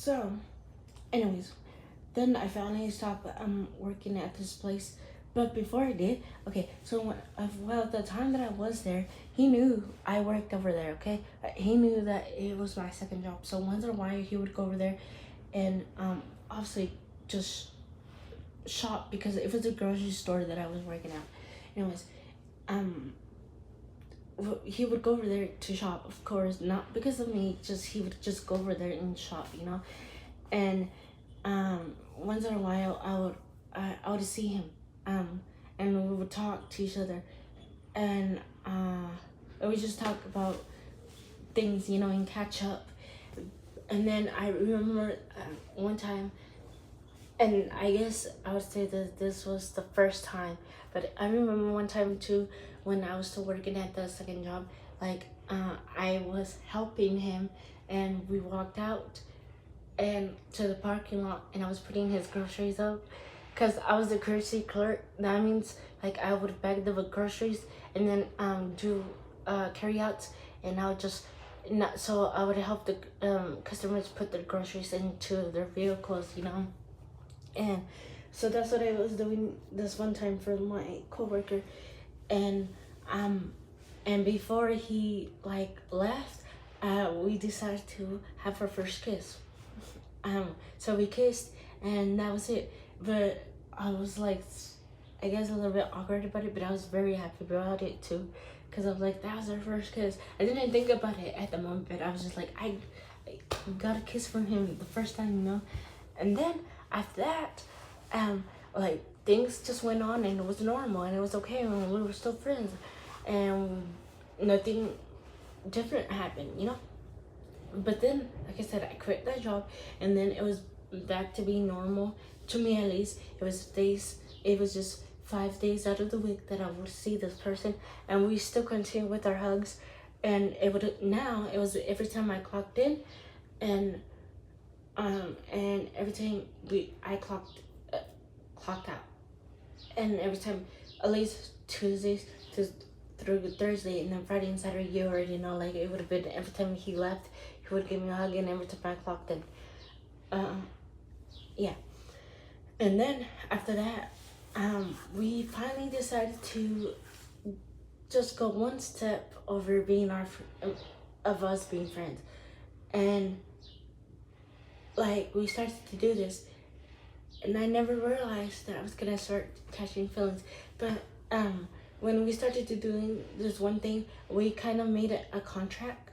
So, anyways, then I finally stopped working at this place. But before I did, okay, so well, the time that I was there, he knew I worked over there, okay? He knew that it was my second job. So once in a while, he would go over there and obviously just shop because it was a grocery store that I was working at. Anyways, um, he would go over there to shop, of course, not because of me, just he would just go over there and shop, you know? And once in a while I would see him and we would talk to each other and we would just talk about things, you know, and catch up. And then I remember one time, and I guess I would say that this was the first time, but I remember one time too when I was still working at the second job, like I was helping him and we walked out and to the parking lot and I was putting his groceries up because I was a courtesy clerk. That means like I would bag the groceries and then do carry outs, and I would just not, so I would help the customers put their groceries into their vehicles, you know. And so that's what I was doing this one time for my coworker. And and before he like left, we decided to have our first kiss. So we kissed and that was it. But I was like, I guess a little bit awkward about it, but I was very happy about it too, because I was like, that was our first kiss. I didn't think about it at the moment, but I was just like, I got a kiss from him the first time, you know. And then after that, like things just went on and it was normal and it was okay and we were still friends and nothing different happened, you know. But then, like I said, I quit that job and then it was back to being normal, to me at least. It was just 5 days out of the week that I would see this person and we still continue with our hugs. And it was every time I clocked in and every time I clocked out, and every time, at least Tuesdays through Thursday, and then Friday and Saturday, you already know, like it would have been every time he left, he would give me a hug, and every time I clocked in, yeah. And then after that, we finally decided to just go one step over being of us being friends, and like we started to do this, and I never realized that I was gonna start catching feelings. But when we started to doing this one thing, we kind of made a contract